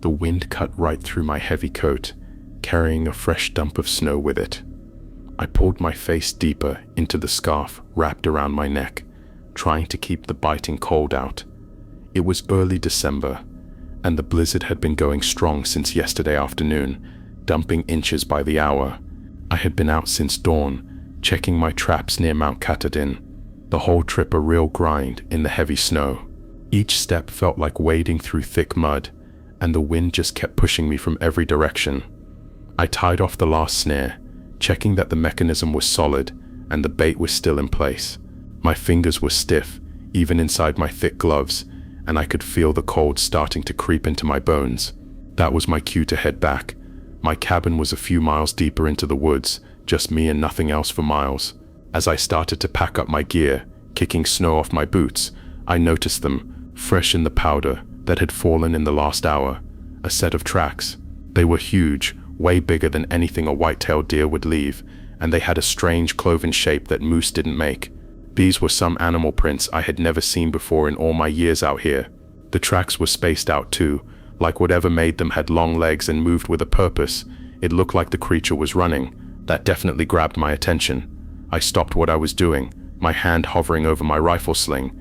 The wind cut right through my heavy coat, carrying a fresh dump of snow with it. I pulled my face deeper into the scarf wrapped around my neck, trying to keep the biting cold out. It was early December, and the blizzard had been going strong since yesterday afternoon, dumping inches by the hour. I had been out since dawn, checking my traps near Mount Katahdin. The whole trip a real grind in the heavy snow. Each step felt like wading through thick mud, and the wind just kept pushing me from every direction. I tied off the last snare, checking that the mechanism was solid and the bait was still in place. My fingers were stiff, even inside my thick gloves, and I could feel the cold starting to creep into my bones. That was my cue to head back. My cabin was a few miles deeper into the woods, just me and nothing else for miles. As I started to pack up my gear, kicking snow off my boots, I noticed them, fresh in the powder that had fallen in the last hour. A set of tracks. They were huge, way bigger than anything a white-tailed deer would leave, and they had a strange cloven shape that moose didn't make. These were some animal prints I had never seen before in all my years out here. The tracks were spaced out too, like whatever made them had long legs and moved with a purpose. It looked like the creature was running. That definitely grabbed my attention. I stopped what I was doing, my hand hovering over my rifle sling.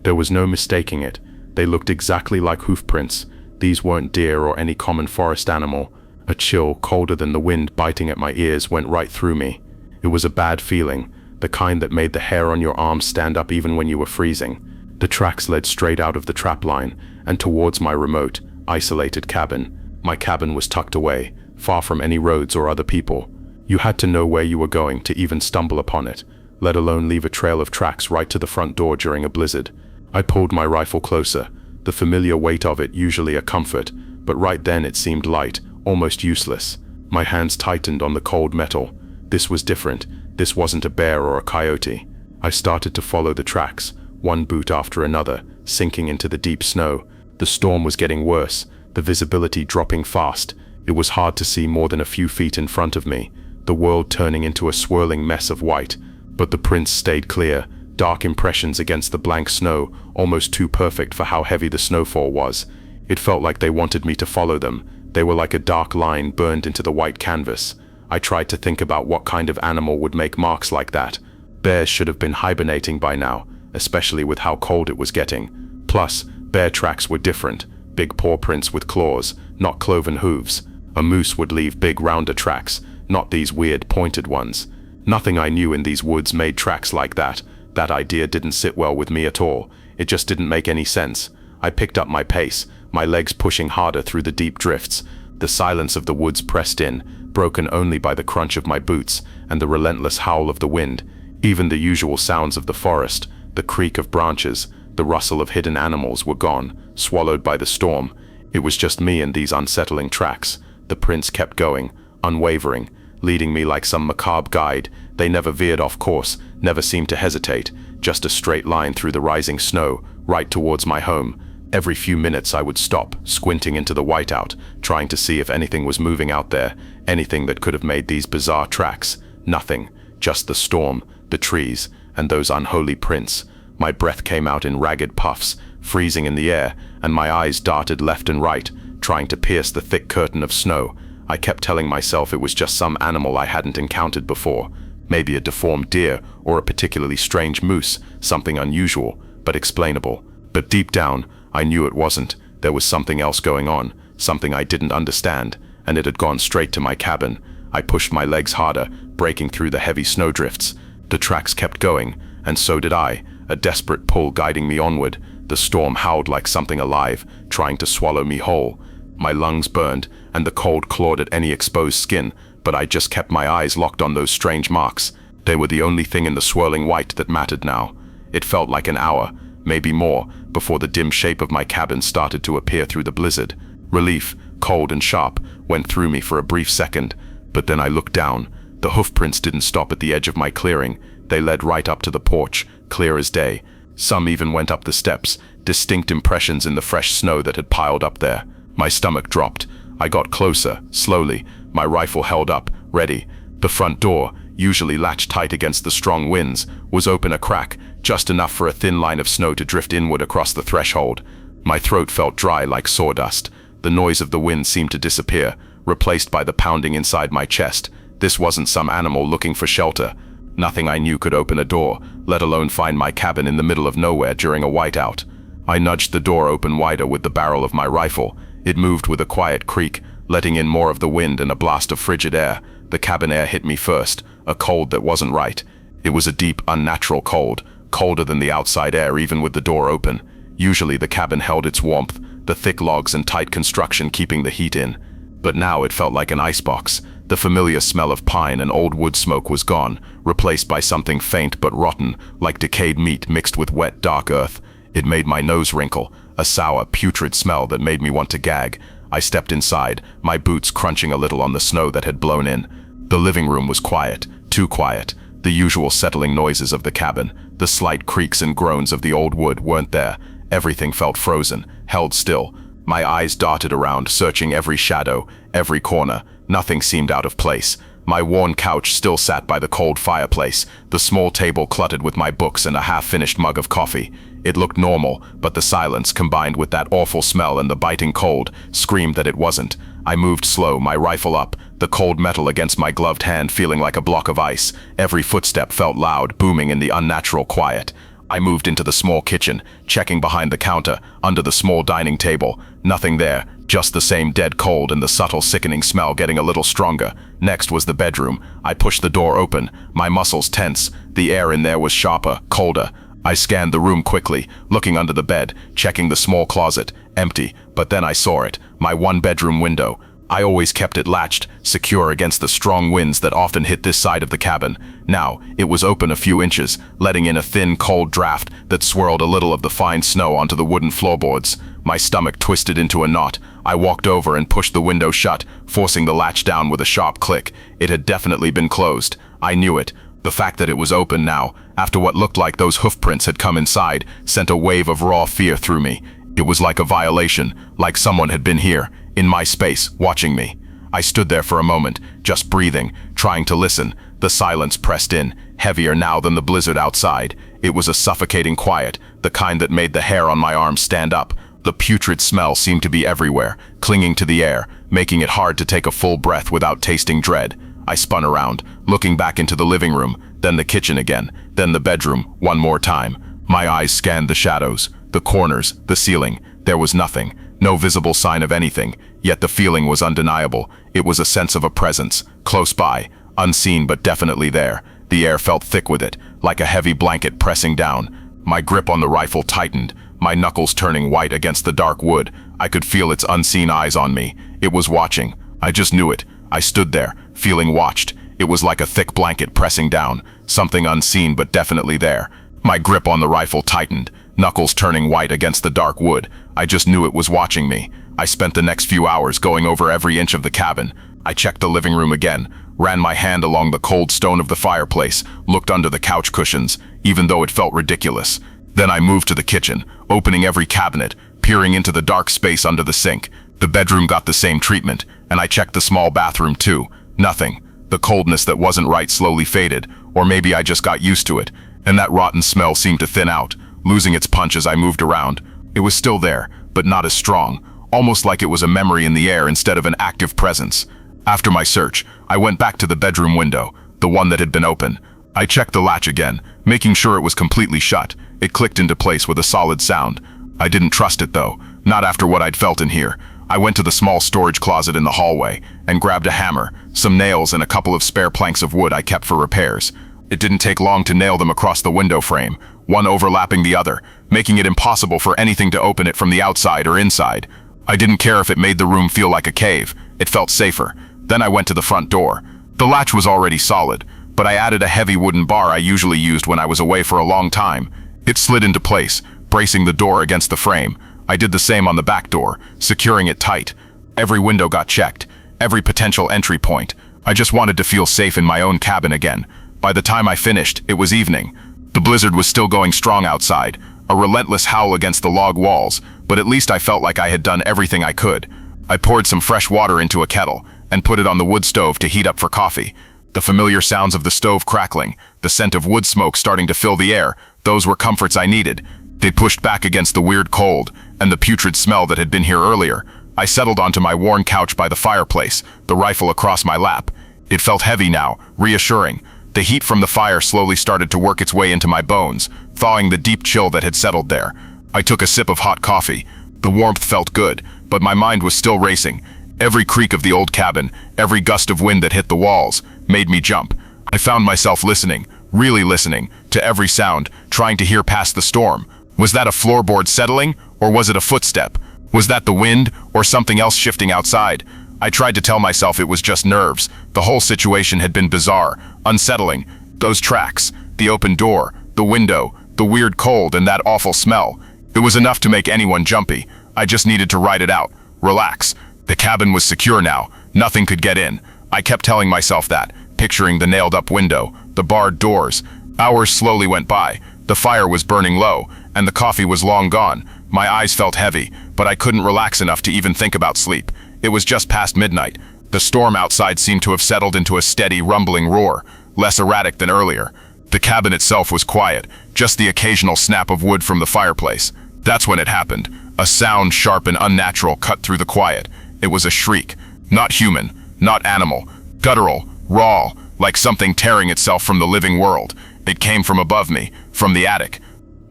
There was no mistaking it. They looked exactly like hoofprints. These weren't deer or any common forest animal. A chill, colder than the wind biting at my ears, went right through me. It was a bad feeling, the kind that made the hair on your arms stand up even when you were freezing. The tracks led straight out of the trap line and towards my remote, isolated cabin. My cabin was tucked away, far from any roads or other people. You had to know where you were going to even stumble upon it, let alone leave a trail of tracks right to the front door during a blizzard. I pulled my rifle closer, the familiar weight of it usually a comfort, but right then it seemed light, almost useless. My hands tightened on the cold metal. This was different. This wasn't a bear or a coyote. I started to follow the tracks, one boot after another, sinking into the deep snow. The storm was getting worse, the visibility dropping fast. It was hard to see more than a few feet in front of me, the world turning into a swirling mess of white. But the prints stayed clear, dark impressions against the blank snow, almost too perfect for how heavy the snowfall was. It felt like they wanted me to follow them. They were like a dark line burned into the white canvas. I tried to think about what kind of animal would make marks like that. Bears should have been hibernating by now, especially with how cold it was getting. Plus, bear tracks were different, big paw prints with claws, not cloven hooves. A moose would leave big rounder tracks, not these weird pointed ones. Nothing I knew in these woods made tracks like that. That idea didn't sit well with me at all. It just didn't make any sense. I picked up my pace, my legs pushing harder through the deep drifts. The silence of the woods pressed in, broken only by the crunch of my boots and the relentless howl of the wind. Even the usual sounds of the forest, the creak of branches, the rustle of hidden animals were gone, swallowed by the storm. It was just me and these unsettling tracks. The prints kept going, unwavering, leading me like some macabre guide. They never veered off course, never seemed to hesitate, just a straight line through the rising snow, right towards my home. Every few minutes I would stop, squinting into the whiteout, trying to see if anything was moving out there, anything that could have made these bizarre tracks. Nothing, just the storm, the trees, and those unholy prints. My breath came out in ragged puffs, freezing in the air, and my eyes darted left and right, trying to pierce the thick curtain of snow. I kept telling myself it was just some animal I hadn't encountered before. Maybe a deformed deer or a particularly strange moose, something unusual, but explainable. But deep down, I knew it wasn't. There was something else going on, something I didn't understand, and it had gone straight to my cabin. I pushed my legs harder, breaking through the heavy snowdrifts. The tracks kept going, and so did I, a desperate pull guiding me onward. The storm howled like something alive, trying to swallow me whole. My lungs burned, and the cold clawed at any exposed skin, but I just kept my eyes locked on those strange marks. They were the only thing in the swirling white that mattered now. It felt like an hour, maybe more, before the dim shape of my cabin started to appear through the blizzard. Relief, cold and sharp, went through me for a brief second, but then I looked down. The hoofprints didn't stop at the edge of my clearing. They led right up to the porch, clear as day. Some even went up the steps, distinct impressions in the fresh snow that had piled up there. My stomach dropped. I got closer, slowly, my rifle held up, ready. The front door, usually latched tight against the strong winds, was open a crack, just enough for a thin line of snow to drift inward across the threshold. My throat felt dry like sawdust. The noise of the wind seemed to disappear, replaced by the pounding inside my chest. This wasn't some animal looking for shelter. Nothing I knew could open a door, let alone find my cabin in the middle of nowhere during a whiteout. I nudged the door open wider with the barrel of my rifle. It moved with a quiet creak, letting in more of the wind and a blast of frigid air. The cabin air hit me first, a cold that wasn't right. It was a deep, unnatural cold, colder than the outside air even with the door open. Usually the cabin held its warmth, the thick logs and tight construction keeping the heat in. But now it felt like an icebox. The familiar smell of pine and old wood smoke was gone, replaced by something faint but rotten, like decayed meat mixed with wet, dark earth. It made my nose wrinkle, a sour, putrid smell that made me want to gag. I stepped inside, my boots crunching a little on the snow that had blown in. The living room was quiet, too quiet. The usual settling noises of the cabin, the slight creaks and groans of the old wood weren't there. Everything felt frozen, held still. My eyes darted around, searching every shadow, every corner. Nothing seemed out of place. My worn couch still sat by the cold fireplace, the small table cluttered with my books and a half-finished mug of coffee. It looked normal, but the silence, combined with that awful smell and the biting cold, screamed that it wasn't. I moved slow, my rifle up, the cold metal against my gloved hand feeling like a block of ice. Every footstep felt loud, booming in the unnatural quiet. I moved into the small kitchen, checking behind the counter, under the small dining table. Nothing there, just the same dead cold and the subtle sickening smell getting a little stronger. Next was the bedroom. I pushed the door open, my muscles tense. The air in there was sharper, colder. I scanned the room quickly, looking under the bed, checking the small closet, empty. But then I saw it, my one-bedroom window. I always kept it latched, secure against the strong winds that often hit this side of the cabin. Now, it was open a few inches, letting in a thin, cold draft that swirled a little of the fine snow onto the wooden floorboards. My stomach twisted into a knot. I walked over and pushed the window shut, forcing the latch down with a sharp click. It had definitely been closed. I knew it. The fact that it was open now, after what looked like those hoofprints had come inside, sent a wave of raw fear through me. It was like a violation, like someone had been here, in my space, watching me. I stood there for a moment, just breathing, trying to listen. The silence pressed in, heavier now than the blizzard outside. It was a suffocating quiet, the kind that made the hair on my arms stand up. The putrid smell seemed to be everywhere, clinging to the air, making it hard to take a full breath without tasting dread. I spun around, looking back into the living room, then the kitchen again, then the bedroom, one more time. My eyes scanned the shadows, the corners, the ceiling. There was nothing, no visible sign of anything, yet the feeling was undeniable. It was a sense of a presence, close by, unseen but definitely there. The air felt thick with it, like a heavy blanket pressing down. My grip on the rifle tightened, my knuckles turning white against the dark wood. I could feel its unseen eyes on me. It was watching. I just knew it. I stood there, feeling watched. It was like a thick blanket pressing down, something unseen but definitely there. My grip on the rifle tightened, knuckles turning white against the dark wood. I just knew it was watching me. I spent the next few hours going over every inch of the cabin. I checked the living room again, ran my hand along the cold stone of the fireplace, looked under the couch cushions, even though it felt ridiculous. Then I moved to the kitchen, opening every cabinet, peering into the dark space under the sink. The bedroom got the same treatment, and I checked the small bathroom too. Nothing. The coldness that wasn't right slowly faded, or maybe I just got used to it, and that rotten smell seemed to thin out, losing its punch as I moved around. It was still there, but not as strong, almost like it was a memory in the air instead of an active presence. After my search, I went back to the bedroom window, the one that had been open. I checked the latch again, making sure it was completely shut. It clicked into place with a solid sound. I didn't trust it though, not after what I'd felt in here. I went to the small storage closet in the hallway and grabbed a hammer, some nails and a couple of spare planks of wood I kept for repairs. It didn't take long to nail them across the window frame, one overlapping the other, making it impossible for anything to open it from the outside or inside. I didn't care if it made the room feel like a cave. It felt safer. Then I went to the front door. The latch was already solid, but I added a heavy wooden bar I usually used when I was away for a long time. It slid into place, bracing the door against the frame. I did the same on the back door, securing it tight. Every window got checked, every potential entry point. I just wanted to feel safe in my own cabin again. By the time I finished, it was evening. The blizzard was still going strong outside, a relentless howl against the log walls, but at least I felt like I had done everything I could. I poured some fresh water into a kettle and put it on the wood stove to heat up for coffee. The familiar sounds of the stove crackling, the scent of wood smoke starting to fill the air, those were comforts I needed. They pushed back against the weird cold and the putrid smell that had been here earlier. I settled onto my worn couch by the fireplace, the rifle across my lap. It felt heavy now, reassuring. The heat from the fire slowly started to work its way into my bones, thawing the deep chill that had settled there. I took a sip of hot coffee. The warmth felt good, but my mind was still racing. Every creak of the old cabin, every gust of wind that hit the walls, made me jump. I found myself listening, really listening, to every sound, trying to hear past the storm. Was that a floorboard settling, or was it a footstep? Was that the wind, or something else shifting outside? I tried to tell myself it was just nerves. The whole situation had been bizarre, unsettling. Those tracks, the open door, the window, the weird cold, and that awful smell. It was enough to make anyone jumpy. I just needed to ride it out, relax. The cabin was secure now. Nothing could get in. I kept telling myself that, picturing the nailed-up window, the barred doors. Hours slowly went by. The fire was burning low, and the coffee was long gone. My eyes felt heavy, but I couldn't relax enough to even think about sleep. It was just past midnight. The storm outside seemed to have settled into a steady, rumbling roar, less erratic than earlier. The cabin itself was quiet, just the occasional snap of wood from the fireplace. That's when it happened. A sound sharp and unnatural cut through the quiet. It was a shriek. Not human, not animal. Guttural, raw, like something tearing itself from the living world. It came from above me, from the attic.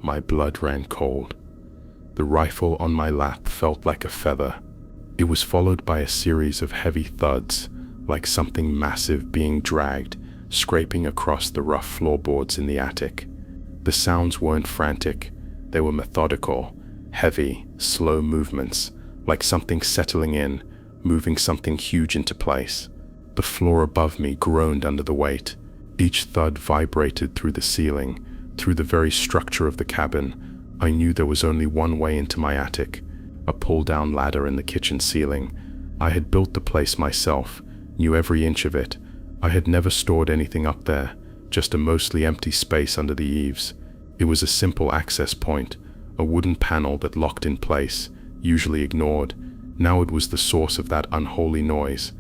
My blood ran cold. The rifle on my lap felt like a feather. It was followed by a series of heavy thuds, like something massive being dragged, scraping across the rough floorboards in the attic. The sounds weren't frantic. They were methodical, heavy, slow movements, like something settling in, moving something huge into place. The floor above me groaned under the weight. Each thud vibrated through the ceiling, through the very structure of the cabin. I knew there was only one way into my attic, a pull-down ladder in the kitchen ceiling. I had built the place myself, knew every inch of it. I had never stored anything up there, just a mostly empty space under the eaves. It was a simple access point, a wooden panel that locked in place, usually ignored. Now it was the source of that unholy noise.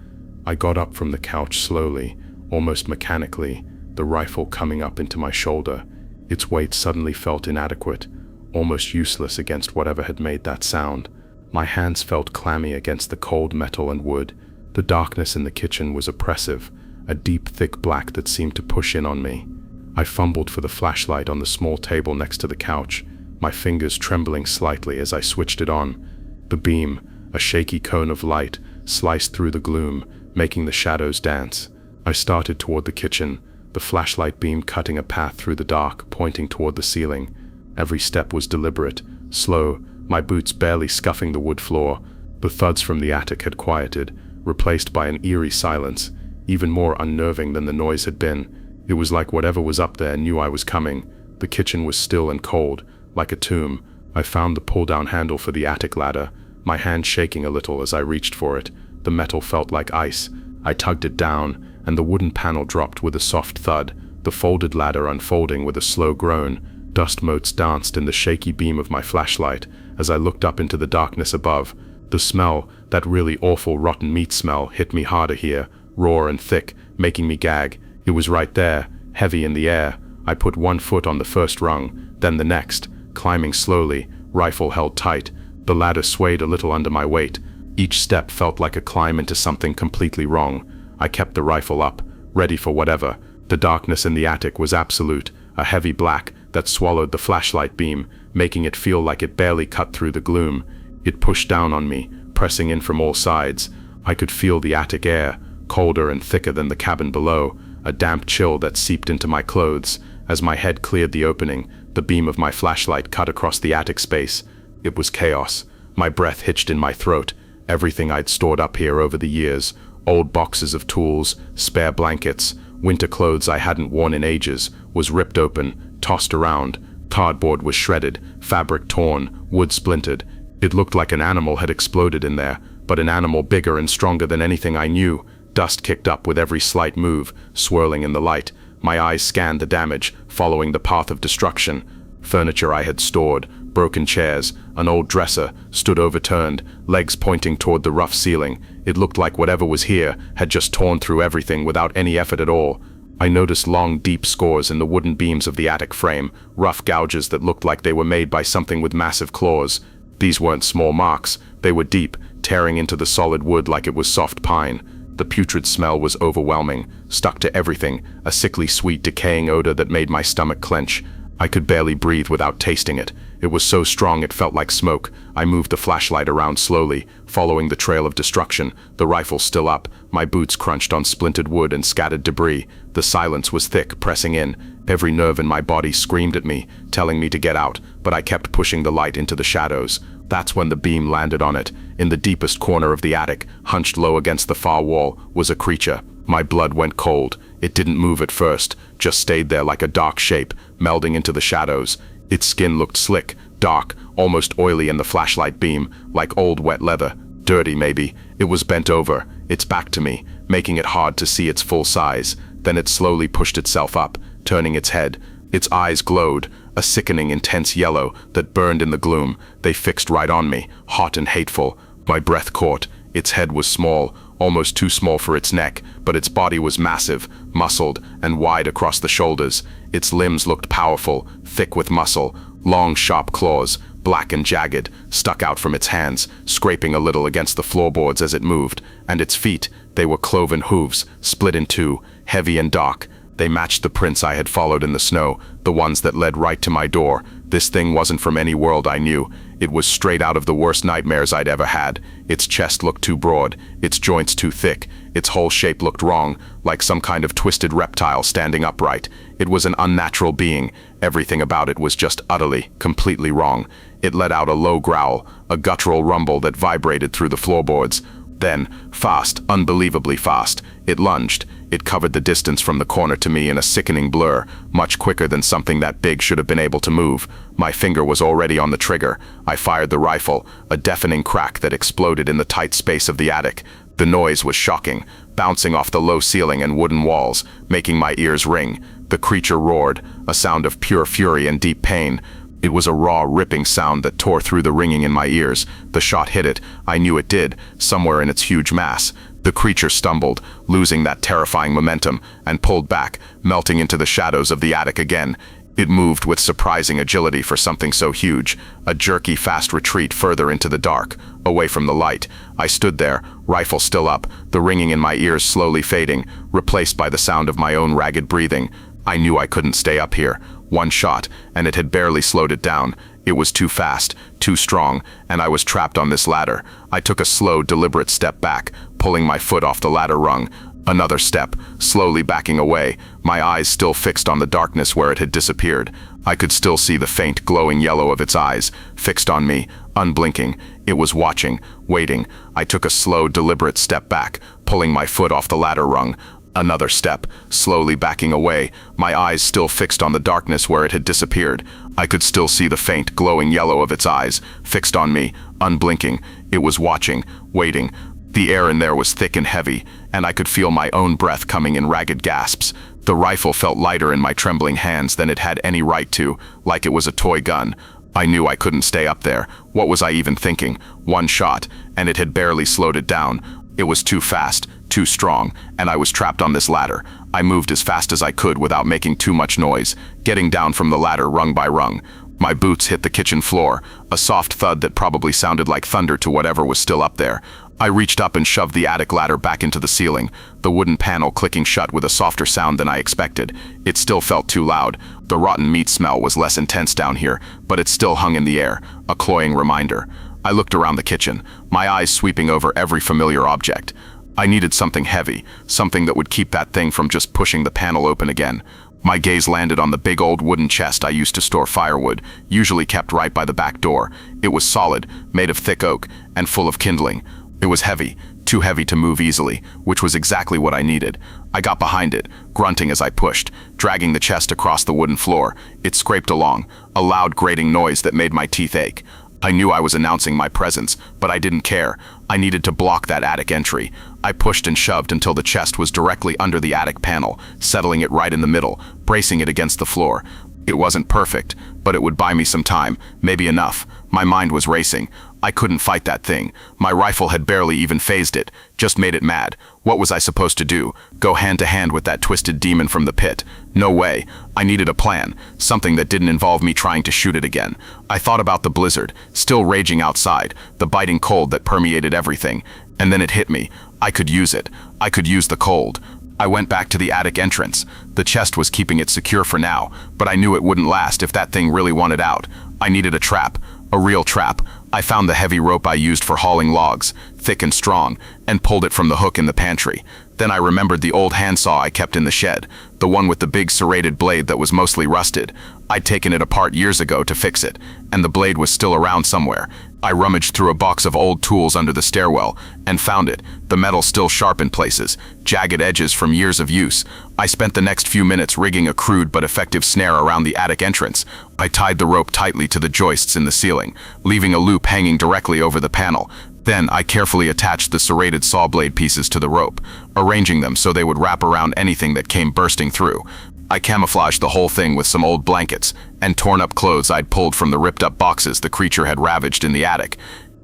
I got up from the couch slowly, almost mechanically, the rifle coming up into my shoulder. Its weight suddenly felt inadequate, almost useless against whatever had made that sound. My hands felt clammy against the cold metal and wood. The darkness in the kitchen was oppressive, a deep, thick black that seemed to push in on me. I fumbled for the flashlight on the small table next to the couch, my fingers trembling slightly as I switched it on. The beam, a shaky cone of light, sliced through the gloom, making the shadows dance. I started toward the kitchen, the flashlight beam cutting a path through the dark, pointing toward the ceiling. Every step was deliberate, slow, my boots barely scuffing the wood floor. The thuds from the attic had quieted, replaced by an eerie silence, even more unnerving than the noise had been. It was like whatever was up there knew I was coming. The kitchen was still and cold, like a tomb. I found the pull-down handle for the attic ladder, my hand shaking a little as I reached for it. The metal felt like ice. I tugged it down, and the wooden panel dropped with a soft thud, the folded ladder unfolding with a slow groan. Dust motes danced in the shaky beam of my flashlight as I looked up into the darkness above. The smell, that really awful rotten meat smell, hit me harder here, raw and thick, making me gag. It was right there, heavy in the air. I put one foot on the first rung, then the next, climbing slowly, rifle held tight. The ladder swayed a little under my weight. Each step felt like a climb into something completely wrong. I kept the rifle up, ready for whatever. The darkness in the attic was absolute, a heavy black that swallowed the flashlight beam, making it feel like it barely cut through the gloom. It pushed down on me, pressing in from all sides. I could feel the attic air, colder and thicker than the cabin below, a damp chill that seeped into my clothes. As my head cleared the opening, the beam of my flashlight cut across the attic space. It was chaos. My breath hitched in my throat. Everything I'd stored up here over the years, old boxes of tools, spare blankets, winter clothes I hadn't worn in ages, was ripped open, tossed around. Cardboard was shredded, fabric torn, wood splintered. It looked like an animal had exploded in there, but an animal bigger and stronger than anything I knew. Dust kicked up with every slight move, swirling in the light. My eyes scanned the damage, following the path of destruction. Furniture I had stored, broken chairs, an old dresser, stood overturned, legs pointing toward the rough ceiling. It looked like whatever was here had just torn through everything without any effort at all. I noticed long, deep scores in the wooden beams of the attic frame, rough gouges that looked like they were made by something with massive claws. These weren't small marks. They were deep, tearing into the solid wood like it was soft pine. The putrid smell was overwhelming, stuck to everything, a sickly sweet decaying odor that made my stomach clench. I could barely breathe without tasting it. It was so strong it felt like smoke. I moved the flashlight around slowly, following the trail of destruction, the rifle still up. My boots crunched on splintered wood and scattered debris. The silence was thick, pressing in. Every nerve in my body screamed at me, telling me to get out, but I kept pushing the light into the shadows. That's when the beam landed on it. In the deepest corner of the attic, hunched low against the far wall, was a creature. My blood went cold. It didn't move at first, just stayed there like a dark shape, melding into the shadows. Its skin looked slick, dark, almost oily in the flashlight beam, like old wet leather. Dirty, maybe. It was bent over, its back to me, making it hard to see its full size. Then it slowly pushed itself up, turning its head. Its eyes glowed, a sickening, intense yellow that burned in the gloom. They fixed right on me, hot and hateful. My breath caught. Its head was small, almost too small for its neck, but its body was massive, muscled, and wide across the shoulders. Its limbs looked powerful, thick with muscle. Long, sharp claws, black and jagged, stuck out from its hands, scraping a little against the floorboards as it moved. And its feet, they were cloven hooves, split in two, heavy and dark. They matched the prints I had followed in the snow, the ones that led right to my door. This thing wasn't from any world I knew. It was straight out of the worst nightmares I'd ever had. Its chest looked too broad, its joints too thick. Its whole shape looked wrong, like some kind of twisted reptile standing upright. It was an unnatural being. Everything about it was just utterly, completely wrong. It let out a low growl, a guttural rumble that vibrated through the floorboards. Then, fast, unbelievably fast, it lunged. It covered the distance from the corner to me in a sickening blur, much quicker than something that big should have been able to move. My finger was already on the trigger. I fired the rifle, a deafening crack that exploded in the tight space of the attic. The noise was shocking, bouncing off the low ceiling and wooden walls, making my ears ring. The creature roared, a sound of pure fury and deep pain. It was a raw, ripping sound that tore through the ringing in my ears. The shot hit it. I knew it did, somewhere in its huge mass. The creature stumbled, losing that terrifying momentum, and pulled back, melting into the shadows of the attic again. It moved with surprising agility for something so huge, a jerky, fast retreat further into the dark, away from the light. I stood there, rifle still up, the ringing in my ears slowly fading, replaced by the sound of my own ragged breathing. I knew I couldn't stay up here. One shot, and it had barely slowed it down. It was too fast, too strong, and I was trapped on this ladder. I took a slow, deliberate step back, pulling my foot off the ladder rung. Another step, slowly backing away, my eyes still fixed on the darkness where it had disappeared. I could still see the faint, glowing yellow of its eyes, fixed on me, unblinking. It was watching, waiting. I took a slow, deliberate step back, pulling my foot off the ladder rung. Another step, slowly backing away, my eyes still fixed on the darkness where it had disappeared. I could still see the faint, glowing yellow of its eyes, fixed on me, unblinking. It was watching, waiting. The air in there was thick and heavy, and I could feel my own breath coming in ragged gasps. The rifle felt lighter in my trembling hands than it had any right to, like it was a toy gun. I knew I couldn't stay up there. What was I even thinking? One shot, and it had barely slowed it down. It was too fast, too strong, and I was trapped on this ladder. I moved as fast as I could without making too much noise, getting down from the ladder rung by rung. My boots hit the kitchen floor, a soft thud that probably sounded like thunder to whatever was still up there. I reached up and shoved the attic ladder back into the ceiling, the wooden panel clicking shut with a softer sound than I expected. It still felt too loud. The rotten meat smell was less intense down here, but it still hung in the air, a cloying reminder. I looked around the kitchen, my eyes sweeping over every familiar object. I needed something heavy, something that would keep that thing from just pushing the panel open again. My gaze landed on the big old wooden chest I used to store firewood, usually kept right by the back door. It was solid, made of thick oak, and full of kindling. It was heavy, too heavy to move easily, which was exactly what I needed. I got behind it, grunting as I pushed, dragging the chest across the wooden floor. It scraped along, a loud grating noise that made my teeth ache. I knew I was announcing my presence, but I didn't care. I needed to block that attic entry. I pushed and shoved until the chest was directly under the attic panel, settling it right in the middle, bracing it against the floor. It wasn't perfect, but it would buy me some time, maybe enough. My mind was racing. I couldn't fight that thing. My rifle had barely even phased it, just made it mad. What was I supposed to do? Go hand to hand with that twisted demon from the pit? No way. I needed a plan, something that didn't involve me trying to shoot it again. I thought about the blizzard, still raging outside, the biting cold that permeated everything. And then it hit me. I could use it. I could use the cold. I went back to the attic entrance. The chest was keeping it secure for now, but I knew it wouldn't last if that thing really wanted out. I needed a trap, a real trap. I found the heavy rope I used for hauling logs, thick and strong, and pulled it from the hook in the pantry. Then I remembered the old handsaw I kept in the shed, the one with the big serrated blade that was mostly rusted. I'd taken it apart years ago to fix it, and the blade was still around somewhere. I rummaged through a box of old tools under the stairwell and found it, the metal still sharp in places, jagged edges from years of use. I spent the next few minutes rigging a crude but effective snare around the attic entrance. I tied the rope tightly to the joists in the ceiling, leaving a loop hanging directly over the panel. Then I carefully attached the serrated saw blade pieces to the rope, arranging them so they would wrap around anything that came bursting through. I camouflaged the whole thing with some old blankets and torn up clothes I'd pulled from the ripped up boxes the creature had ravaged in the attic.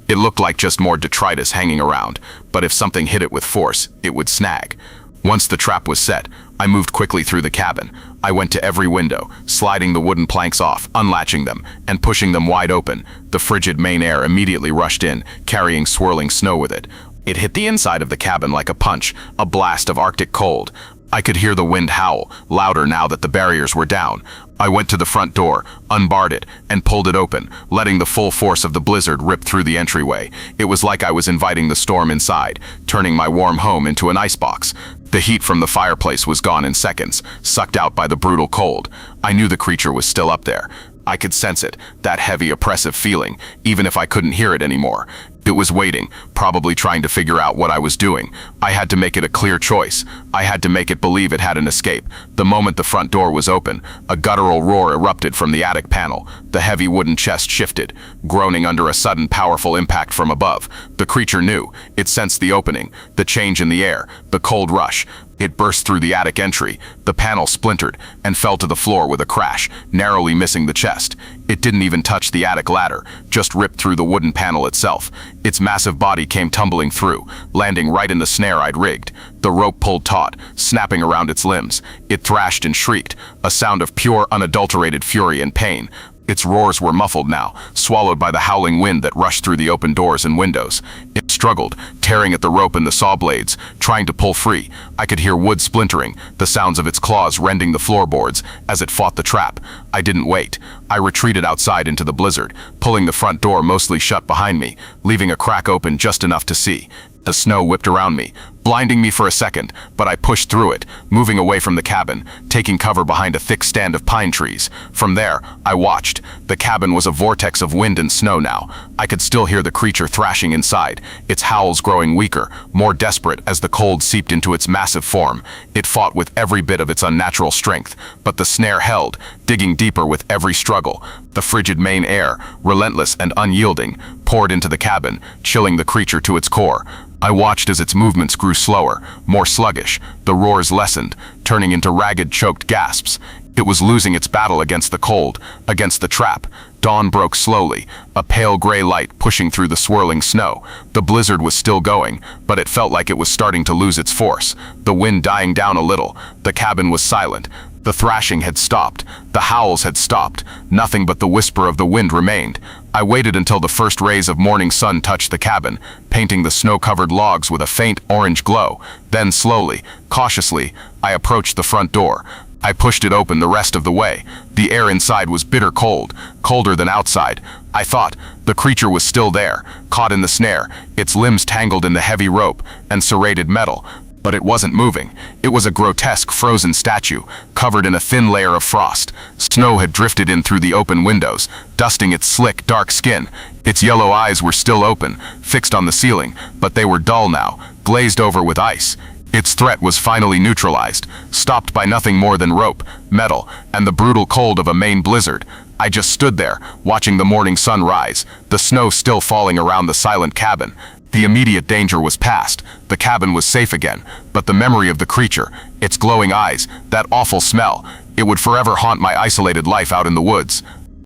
It looked like just more detritus hanging around, but if something hit it with force, it would snag. Once the trap was set, I moved quickly through the cabin. I went to every window, sliding the wooden planks off, unlatching them, and pushing them wide open. The frigid Maine air immediately rushed in, carrying swirling snow with it. It hit the inside of the cabin like a punch, a blast of Arctic cold. I could hear the wind howl, louder now that the barriers were down. I went to the front door, unbarred it, and pulled it open, letting the full force of the blizzard rip through the entryway. It was like I was inviting the storm inside, turning my warm home into an icebox. The heat from the fireplace was gone in seconds, sucked out by the brutal cold. I knew the creature was still up there. I could sense it, that heavy, oppressive feeling, even if I couldn't hear it anymore. It was waiting, probably trying to figure out what I was doing. I had to make it a clear choice. I had to make it believe it had an escape. The moment the front door was open, a guttural roar erupted from the attic panel. The heavy wooden chest shifted, groaning under a sudden powerful impact from above. The creature knew. It sensed the opening, the change in the air, the cold rush. It burst through the attic entry. The panel splintered and fell to the floor with a crash, narrowly missing the chest. It didn't even touch the attic ladder, just ripped through the wooden panel itself. Its massive body came tumbling through, landing right in the snare I'd rigged. The rope pulled taut, snapping around its limbs. It thrashed and shrieked, a sound of pure, unadulterated fury and pain. Its roars were muffled now, swallowed by the howling wind that rushed through the open doors and windows. It struggled, tearing at the rope and the saw blades, trying to pull free. I could hear wood splintering, the sounds of its claws rending the floorboards as it fought the trap. I didn't wait. I retreated outside into the blizzard, pulling the front door mostly shut behind me, leaving a crack open just enough to see. The snow whipped around me, blinding me for a second, but I pushed through it, moving away from the cabin, taking cover behind a thick stand of pine trees. From there, I watched. The cabin was a vortex of wind and snow now. I could still hear the creature thrashing inside, its howls growing weaker, more desperate as the cold seeped into its massive form. It fought with every bit of its unnatural strength, but the snare held, digging deeper with every struggle. The frigid Maine air, relentless and unyielding, poured into the cabin, chilling the creature to its core. I watched as its movements grew slower, more sluggish. The roars lessened, turning into ragged, choked gasps. It was losing its battle against the cold, against the trap. Dawn broke slowly, a pale gray light pushing through the swirling snow. The blizzard was still going, but it felt like it was starting to lose its force. The wind dying down a little. The cabin was silent. The thrashing had stopped. The howls had stopped. Nothing but the whisper of the wind remained. I waited until the first rays of morning sun touched the cabin, painting the snow-covered logs with a faint orange glow. Then slowly, cautiously, I approached the front door. I pushed it open the rest of the way. The air inside was bitter cold, colder than outside. I thought the creature was still there, caught in the snare, its limbs tangled in the heavy rope and serrated metal. But it wasn't moving. It was a grotesque frozen statue, covered in a thin layer of frost. Snow had drifted in through the open windows, dusting its slick, dark skin. Its yellow eyes were still open, fixed on the ceiling, but they were dull now, glazed over with ice. Its threat was finally neutralized, stopped by nothing more than rope, metal, and the brutal cold of a Maine blizzard. I just stood there, watching the morning sun rise, the snow still falling around the silent cabin. The immediate danger was past. The cabin was safe again, but the memory of the creature, its glowing eyes, that awful smell, it would forever haunt my isolated life out in the woods.